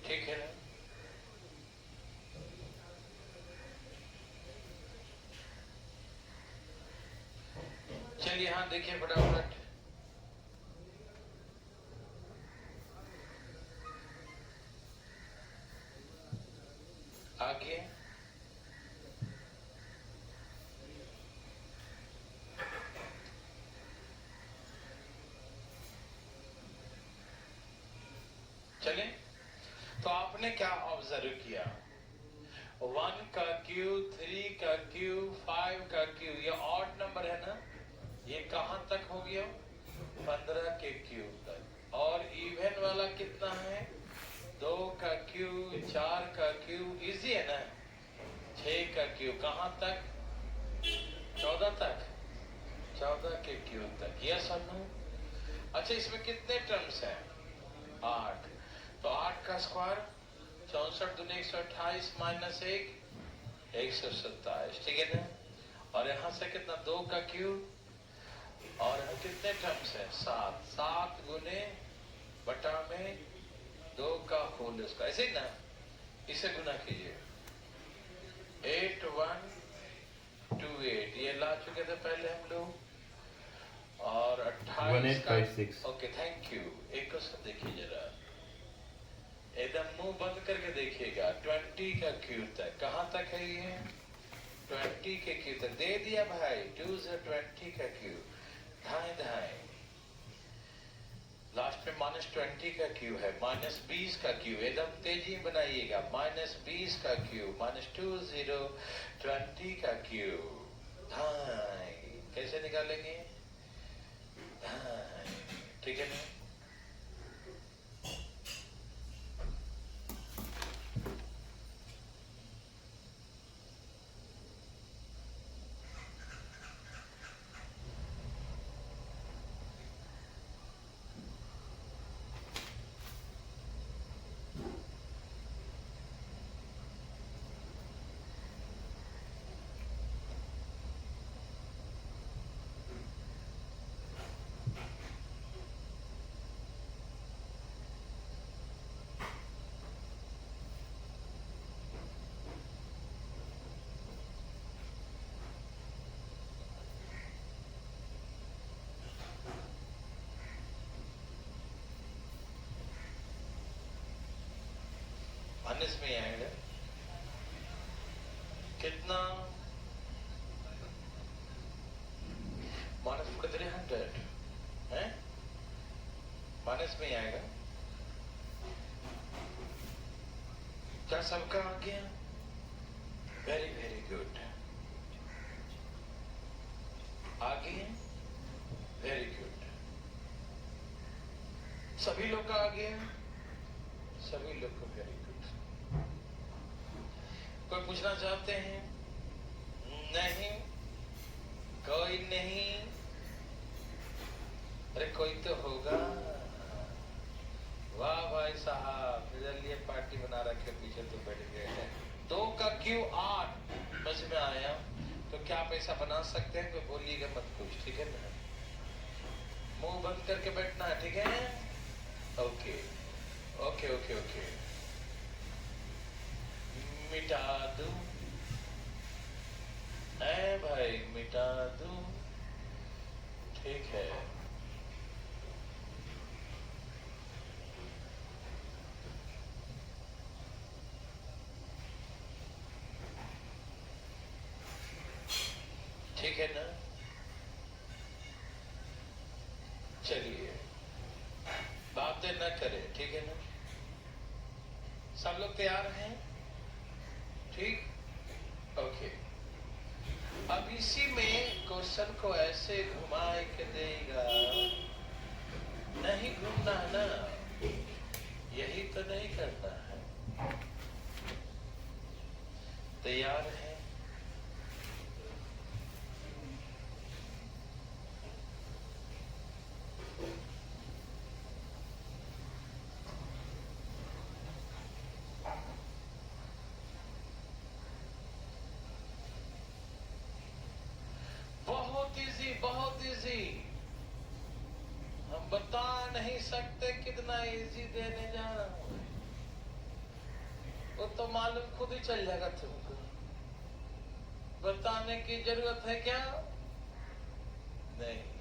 S2: ठीक है ना? चलिए चलिए हाँ देखिए फटाफट। आगे चले। तो आपने क्या ऑब्जर्व किया? 1 का क्यू, 3 का क्यू, 5 का क्यू, ये ऑड नंबर है ना, ये कहां तक हो गया? 15 के क्यू तक। और इवन वाला कितना है? 2 का क्यू, 4 का क्यू, इजी है ना। 6 का क्यू कहां तक? 14 तक, 14 के क्यू तक। यस और नो? अच्छा इसमें कितने टर्म्स हैं? 8। तो 8 का स्क्वायर 64 दूनी 128 माइनस 1 127, ठीक है ना। और यहां से कितना? 2 का क्यूब और कितने टर्म्स है? 7। 7 गुने बटा में 2 का होल स्क्वायर, ऐसे ही ना, इसे गुना कीजिए। 8128 ये ला चुके थे पहले हम लोग। और 28 का
S1: 1856।
S2: Okay thank you. एक को सब देखिए जरा, एकदम मुंह बंद करके देखिएगा। 20 का क्यू तक कहां तक है ये? 20 के क्यू तक दे दिया भाई। 2 से 20 का क्यू, धाए धाए। लास्ट में -20 का क्यू है, -20 का क्यू, एकदम तेजी बनाइएगा। -20 का क्यू, -20 20 का क्यू, धाए। कैसे निकालेंगे? धाए, ठीक है ना। माइनस में आएगा कितना? -300 है, माइनस में आएगा। क्या सबका आ गया? Very very good. आ गए, वेरी गुड। सभी लोग का आ गया, सभी लोग को वेरी गुड। कोई पूछना चाहते हैं? नहीं, कोई नहीं। अरे कोई तो होगा। वाह भाई साहब, चलिए पार्टी बना रखे, पीछे तो बैठ गए हैं। 2 का क्यू 8 समझ में आया। तो क्या पैसा बना सकते हैं? कोई बोलिएगा मत कुछ, ठीक है ना। मुंह बंद करके बैठना है, ठीक है। Okay okay okay okay. मिटा दूं ऐ भाई, मिटा दूं, ठीक है। ठीक है ना। चलिए बातें न करें, ठीक है ना। सब लोग तैयार हैं? ठीक, ओके। अब इसी में क्वेश्चन को ऐसे घुमा के देगा, नहीं घूमना है ना, यही तो नहीं करना है। तैयार है? बहुत इजी, बहुत इजी। हम बता नहीं सकते कितना इजी देने जा रहा हूं, वो तो मालूम खुद ही चल जाएगा तुमको। बताने की जरूरत है क्या? नहीं।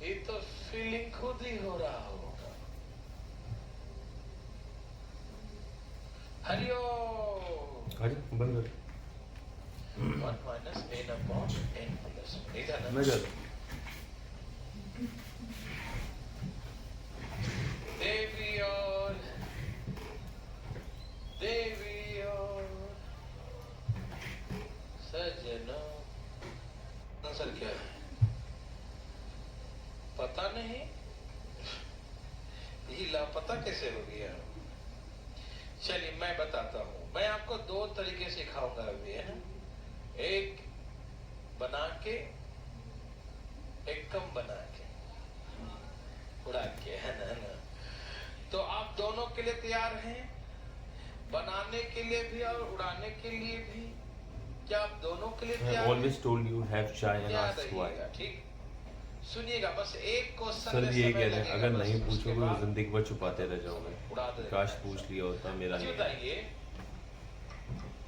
S2: ये तो फीलिंग खुद ही हो रहा होगा। हरिओम।
S1: अरे बंद कर।
S2: 1 minus n upon n plus 1 इधर ना।
S1: मैं जाता हूँ।
S2: देवी और सजना। आंसर क्या है पता नहीं। ये लापता कैसे हो गया? चलिए मैं बताता हूँ। मैं आपको दो तरीके सिखाऊंगा अभी, है ना। एक बना के, एक कम बना के, उड़ा के, है ना। तो आप दोनों के लिए तैयार हैं? बनाने के लिए भी और उड़ाने के लिए भी। क्या आप दोनों के लिए
S1: I
S2: तैयार
S1: have
S2: हैं?
S1: always told you have chai and
S2: याद
S1: ask why.
S2: रखिएगा, ठीक। सुनिएगा, बस एक क्वेश्चन
S1: सर
S2: में
S1: ये
S2: समय
S1: कह रहे हैं
S2: लगेगा,
S1: अगर
S2: बस
S1: नहीं
S2: उसके
S1: पूछोगे तो
S2: बाद
S1: जिंदगी भर छुपाते रह जाओगे।
S2: उड़ा देगा।
S1: काश पूछ लिया होता मेरा
S2: अच्छा
S1: नहीं है।
S2: बताइए,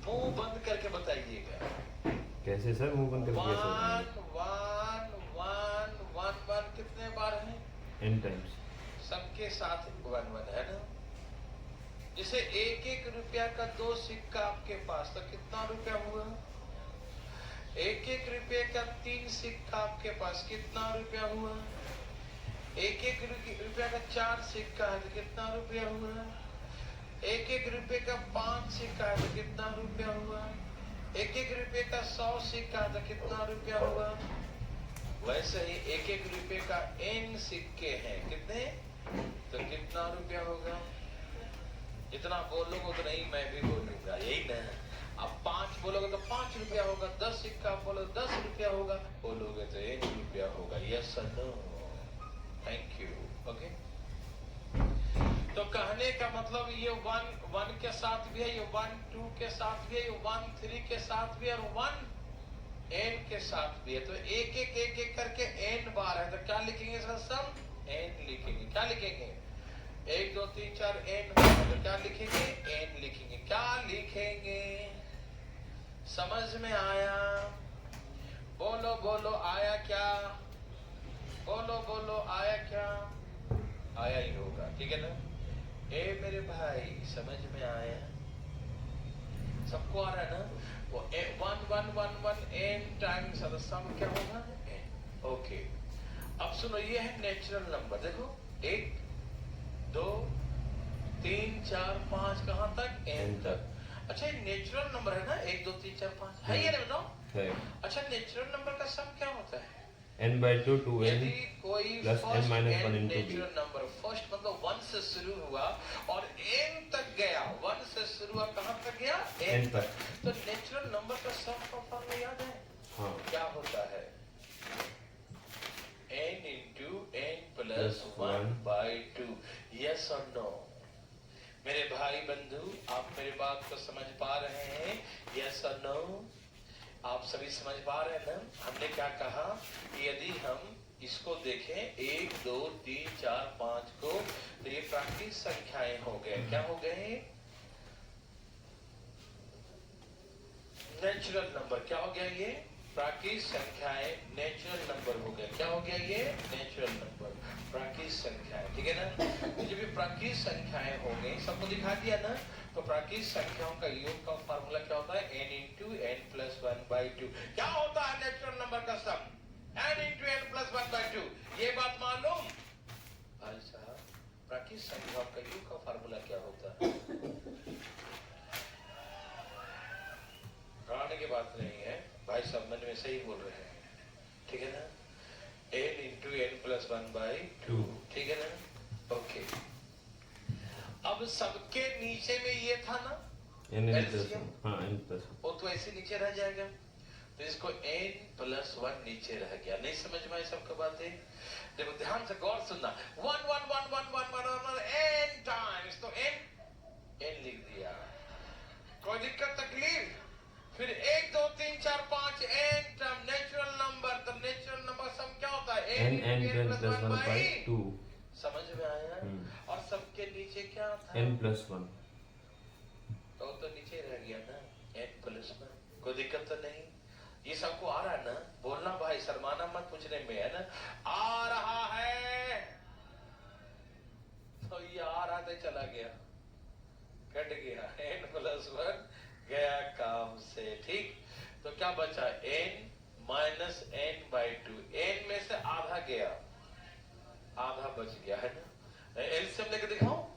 S2: मुंह बंद करके बताइएगा।
S1: कैसे सर मुंह बंद करके कैसे बताएंगे?
S2: 1 1 1 1 कितने बार है?
S1: n times।
S2: सबके साथ 1 1 है ना। जैसे 1 रुपया का 2 सिक्का आपके पास, तो कितना रुपया हुआ? 1 रुपये का 3 सिक्का आपके पास, कितना रुपया हुआ? 1 रुपया का 4 सिक्का है तो कितना रुपया हुआ? 1 रुपये का 5 सिक्का है तो कितना रुपया हुआ? 1 रुपये का 100 सिक्का है तो कितना रुपया हुआ? वैसे ही 1 रुपये का n सिक्के हैं, कितने? तो कितना रुपया होगा? जितना बोलोगे उतना ही मैं भी बोलूंगा, यही ना। अब 5 बोलोगे तो 5 रुपया होगा, 10 सिक्का बोलो 10 रुपया होगा, बोलोगे तो 1 रुपया होगा। यस और नो? Thank you. ओके, तो कहने का मतलब ये 1 1 के साथ भी है, ये 1 2 के साथ भी है, ये 1 3 के साथ भी है, और 1 n के साथ भी है। तो एक एक करके n बार है, तो क्या लिखेंगे इसका सम? n लिखेंगे। क्या लिखेंगे? 1 2 3 4 n, तो क्या लिखेंगे? n लिखेंगे। क्या लिखेंगे? समझ में आया? बोलो बोलो, आया क्या? बोलो बोलो, आया क्या? आया ही होगा, ठीक है ना। ए मेरे भाई, समझ में आया? सबको आ रहा है ना? वो 1 1 1 1 n टाइम्स सम क्या होगा? n। ओके, अब सुनो, ये है नेचुरल नंबर। देखो 1 2 3 4 5 कहां तक? n तक। अच्छा, ये नेचुरल नंबर है ना? 1 2 3 4 5 है ये, नहीं बताओ?
S1: है।
S2: अच्छा, नेचुरल नंबर का सम क्या होता है?
S1: n/2 2n
S2: यदि कोई
S1: plus n
S2: first
S1: minus 1
S2: n
S1: into b।
S2: Natural number, first मतलब 1 से शुरू हुआ और n तक गया, 1 से शुरू हुआ कहां तक गया? n तक। तो नेचुरल नंबर का सम का फॉर्मूला याद है?
S1: हाँ।
S2: क्या होता है? n into n plus 1/2। Yes और नो? मेरे भाई बंधु, आप मेरी बात को समझ पा रहे हैं? यस और नो? आप सभी समझ पा रहे हैं ना? हमने क्या कहा? यदि हम इसको देखें 1 2 3 4 5 को, तो ये प्राकृतिक संख्याएं हो गए। क्या हो गए? Natural number. क्या हो गया? ये प्राकृतिक संख्याएं नेचुरल नंबर हो गए। क्या हो गया? ये नेचुरल नंबर, प्राकृतिक संख्याएं, ठीक है ना। तो जब ये प्राकृतिक संख्याएं हो गई, सबको दिखा दिया ना, तो प्राकृतिक संख्याओं का योग का फार्मूला क्या होता है? n into n plus 1/2। क्या होता है नेचुरल नंबर का सम? n into n plus 1/2। ये बात मालूम? भाई साहब, प्राकृतिक संख्याओं का योग का फार्मूला क्या होता है? डराने की बात नहीं है भाई, सब मन में सही बोल रहे हैं, ठीक है ना। n into n plus 1/2, ठीक है ना। ओके, अब सबके नीचे में ये था ना LCM, वो तो ऐसे नीचे रह जाएगा, तो इसको n plus 1 नीचे रह गया। नहीं समझ में आई सबको बातें? देखो ध्यान से गौर सुनना। 1 1 1 1 1 1 n टाइम्स, तो n लिख दिया, कोई दिक्कत तकलीफ? फिर 1 2 3 4 5 n टर्म नेचुरल नंबर, तो नेचुरल नंबर सम क्या होता है? n plus 1/2। समझ में आया? और सबके नीचे क्या था?
S1: n plus 1।
S2: तो नीचे रह गया ना n plus 1, कोई दिक्कत तो नहीं। ये सबको आ रहा है ना? बोलना भाई, शर्माना मत पूछने में, है ना? आ रहा है तो ये आ रहा था, चला गया, कट गया, n+1 गया काम से। ठीक, तो क्या बचा? n minus n/2। n में से आधा गया, आधा बच गया, है ना? एलसीएम लेके दिखाओ,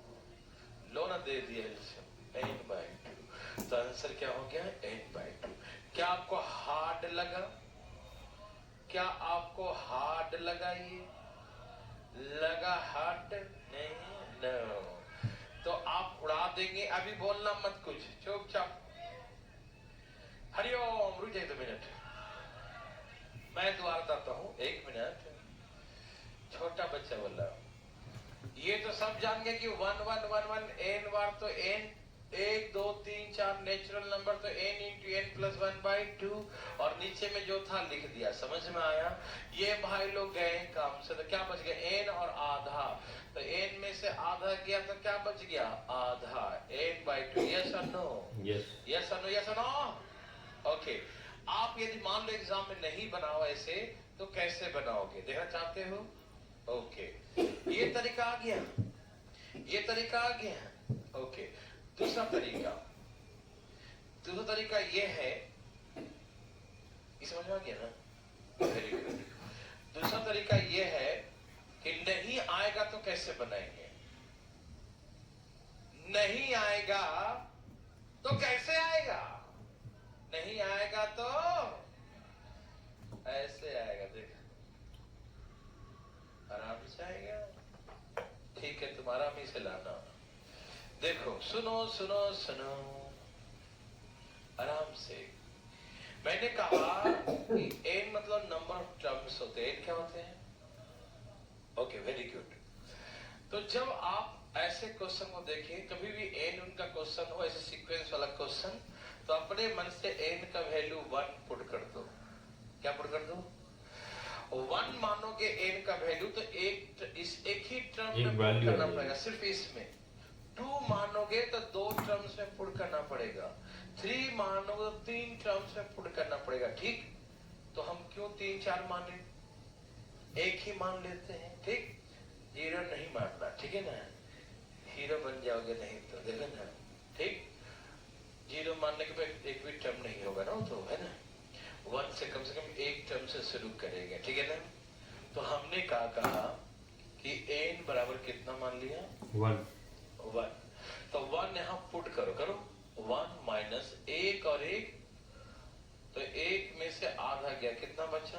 S2: लो ना, दे दिया एलसीएम, n/2। तो आंसर क्या हो गया? n/2। क्या आपको हार्ड लगा? क्या आपको हार्ड लगा? ये लगा हार्ड नहीं? नो। तो आप उड़ा देंगे, अभी बोलना मत कुछ, चुपचाप। हरिओम, रुक जाए 2 मिनट, मैं दोबारा बताता हूं, 1 मिनट। छोटा बच्चा बोल रहा, ये तो सब जान गए कि 1 1 1 1 n बार, तो n 1 2 3 4 नेचुरल नंबर, तो n इंटू n+1/2, और नीचे में जो था लिख दिया। समझ में आया? ये भाई लोग गए काम से, तो क्या बच गया? n और आधा। तो n में से आधा गया तो क्या बच गया? आधा, n/2। यस और नो?
S1: यस।
S2: यस और नो? यस और नो? ओके। आप यदि मान लो एग्जाम में नहीं बनाओ ऐसे, तो कैसे बनाओगे, देखना चाहते हो? ओके, ये तरीका आ गया, ये तरीका आ गया। ओके, दूसरा तरीका ये है, ये समझ में आ गया ना? Very good. दूसरा तरीका ये है कि नहीं आएगा तो कैसे बनाएंगे? नहीं आएगा तो कैसे आएगा? नहीं आएगा तो ऐसे आएगा, देख, आराम से आएगा। ठीक है, तुम्हारा भी से लाना। देखो, सुनो सुनो सुनो, आराम से। मैंने कहा कि n मतलब नंबर ऑफ टर्म्स होते हैं। n क्या होते हैं? Okay, very good. तो जब आप ऐसे क्वेश्चन को देखें, कभी भी n उनका क्वेश्चन हो, ऐसे सीक्वेंस वाला क्वेश्चन, तो अपने मन से n का वैल्यू 1 पुट कर दो। क्या पुट कर दो? 1 मानोगे n का वैल्यू, तो एक ही टर्म में पुट करना पड़ेगा, सिर्फ इसमें। 2 मानोगे तो 2 टर्म्स में पुट करना पड़ेगा। 3 मानोगे तो 3 टर्म्स में पुट करना पड़ेगा। ठीक, तो हम क्यों 3 4 माने, एक ही मान लेते हैं। ठीक, 0 नहीं मानना, ठीक है ना? हीरो बन जाओगे नहीं तो, देखो ना। ठीक, 0 मानने के बाद एक भी टर्म नहीं होगा ना, तो है ना? 1 से कम एक टर्म से शुरू करेंगे, ठीक है ना? तो हमने कहा कि n बराबर कितना मान लिया?
S1: 1।
S2: तो 1 यहाँ पुट करो 1 माइनस 1 और 1, तो 1 में से आधा गया, कितना बचा?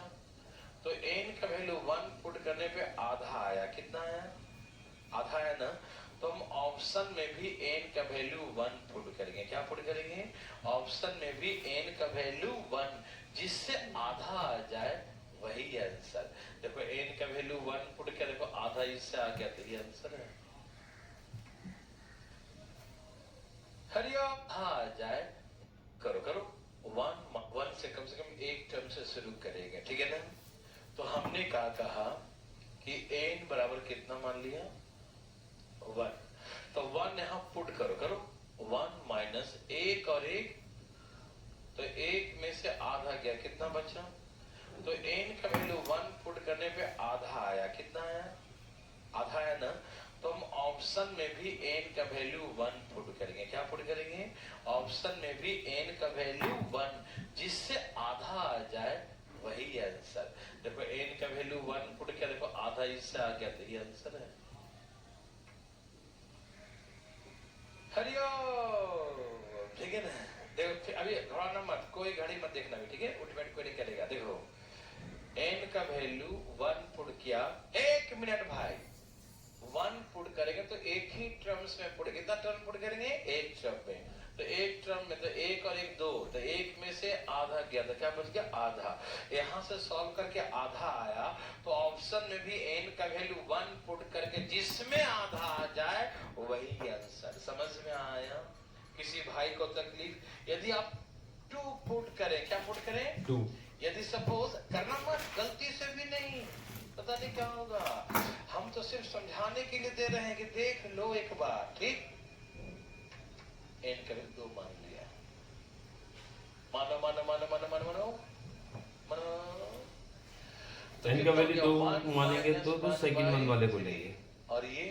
S2: तो n का वैल्यू 1 पुट करने पे आधा आया। कितना आया? आधा आया ना? तो हम ऑप्शन में भी n का वैल्यू 1 पुट करेंगे। क्या पुट करेंगे? ऑप्शन में भी n का वैल्यू 1, जिससे आधा आ जाए, वही आंसर। देखो, n का वैल्यू 1 पुट कर, देखो आधा इससे आ गया, तो ये आंसर है। हरिओम, आ जाए, करो 1 से कम एक टर्म से शुरू करेंगे, ठीक है ना? तो हमने कहा कि n बराबर कितना मान लिया? 1। तो 1 यहाँ पुट करो 1 माइनस 1 और 1, तो 1 में से आधा गया, कितना बचा? तो n का वैल्यू 1 पुट करने पे आधा आया। कितना आया? आधा आया ना? तो हम ऑप्शन में भी n का वैल्यू 1 पुट करेंगे। क्या पुट करेंगे? ऑप्शन में भी n का वैल्यू 1, जिससे आधा आ जाए, वही आंसर। देखो, n का वैल्यू 1 पुट किया, देखो आधा इससे आ गया, तो ये आंसर है। हरिओम, ठीक है ना? देखो, अभी घबराना मत, कोई घड़ी मत देखना भी, ठीक है? उल्टीमेट कोई नहीं करेगा। देखो, n का वैल्यू 1 पुट किया, 1 मिनट भाई, 1 पुट करेंगे तो एक ही टर्म्स में पुट, कितना टर्म पुट करेंगे? एक टर्म में। तो एक टर्म में, तो 1 और 1 2, तो 1 में से आधा गया, तो क्या बच गया? आधा। यहां से सॉल्व करके आधा आया, तो ऑप्शन में भी n का वैल्यू 1 पुट करके जिसमें आधा आ जाए, वही आंसर। समझ में आया? किसी भाई को तकलीफ? यदि आप 2 पुट करें, क्या पुट करें?
S1: 2।
S2: यदि सपोज, करना मत, गलती से भी नहीं, पता नहीं क्या होगा। हम तो सिर्फ समझाने के लिए दे रहे हैं कि देख लो एक बार। ठीक, n का वैल्यू 2 मान लिया। मानो तो
S1: n का
S2: कितना हो
S1: वैल्यू
S2: गया?
S1: 2
S2: 1
S1: मानेंगे
S2: minus
S1: तो
S2: 1
S1: सेकंड
S2: by
S1: वन वाले को
S2: 3.
S1: लेंगे।
S2: और ये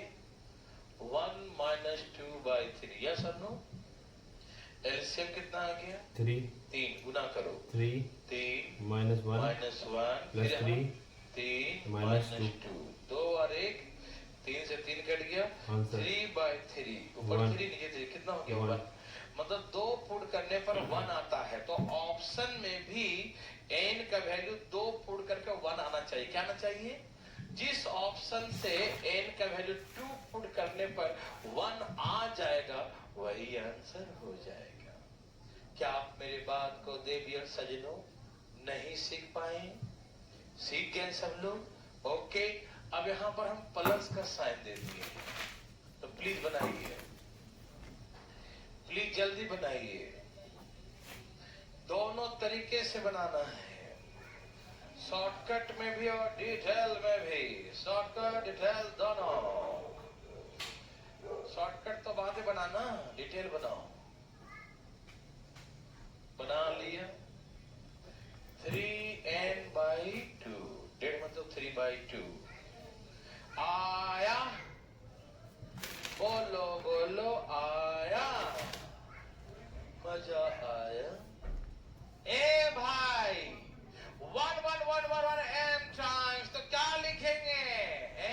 S2: 1 minus 2 by 3. यस और नो? एलसीएम कितना आ गया?
S1: 3
S2: 3 गुना करो।
S1: 3
S2: 3
S1: -1
S2: -1
S1: प्लस 3
S2: 3
S1: minus
S2: -2 2 और 1 3 से 3 कट गया।
S1: आंसर
S2: 3/3 ऊपर
S1: 1
S2: 3 नीचे 3 कितना हो गया?
S1: 1
S2: 1 मतलब 2 पुट करने पर 1 आता है। तो ऑप्शन में भी n का वैल्यू 2 पुट करके 1 आना चाहिए। क्या आना चाहिए? जिस ऑप्शन से n का वैल्यू 2 पुट करने पर 1 आ जाएगा वही आंसर हो जाएगा। क्या आप मेरे बात को देवियर सजनों नहीं सीख पाए? सीख गए सब लोग? ओके, अब यहां पर हम प्लस का साइन दे दिए, तो प्लीज बनाइए, प्लीज जल्दी बनाइए। दोनों तरीके से बनाना है, शॉर्टकट में भी और डिटेल में भी। शॉर्टकट डिटेल दोनों। शॉर्टकट तो बाद में बनाना, डिटेल बनाओ। बना लिया 3n/2 डेढ़ मतलब 3/2 आया। बोलो बोलो आया, मजा आया। ए भाई 1 1 1 1 1 m टाइम्स तो क्या लिखेंगे? n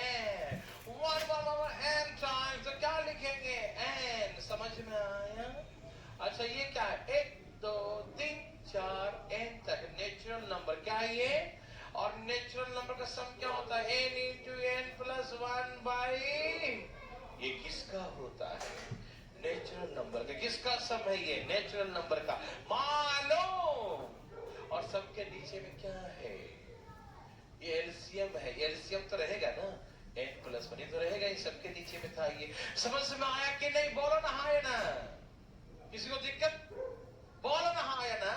S2: 1 1 1 1 m टाइम्स तो क्या लिखेंगे? n। समझ में आया? अच्छा ये क्या है? 1 2 3 4 n तक नेचुरल नंबर क्या है ये? और नेचुरल नंबर का सम क्या होता है? n into n plus 1/। ये किसका होता है? नेचुरल नंबर का। किसका सम है ये? नेचुरल नंबर का। मानो और सबके नीचे में क्या है? ये एलसीएम है। एलसीएम तो रहेगा ना, n+1 तो रहेगा। ये सबके नीचे में था। ये समझ में आया कि नहीं? बोलो ना हाँ या ना। किसी को दिक्कत? बोलो ना हाँ या ना।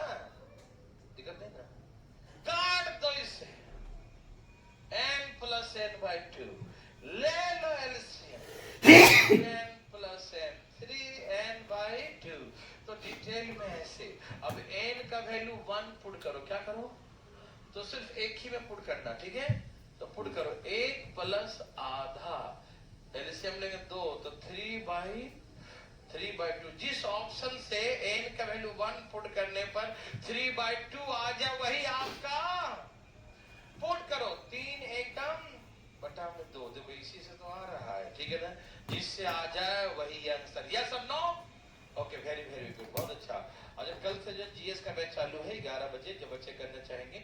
S2: दिक्कत नहीं ना? काट दो इसे। n+n/2 ले लो एलसीएम। n+n 3n/2। तो डिटेल में ऐसे। अब n का वैल्यू 1 पुट करो। क्या करो? तो सिर्फ एक ही में पुट करना, ठीक है? तो पुट करो 1 प्लस आधा, एलसीएम लेंगे 2 तो 3/2। जिस ऑप्शन से n का वैल्यू 1 पुट करने पर 3/2 आ जाए वही आपका पुट करो। 3 एकदम बटा में 2, देखो इसी से तो आ रहा है, ठीक है ना? जिससे आ जाए वही आंसर। यस और no? Okay, very very good, बहुत अच्छा। अच्छा, कल से जो जीएस का बैच चालू है 11 बजे, जो बच्चे करना चाहेंगे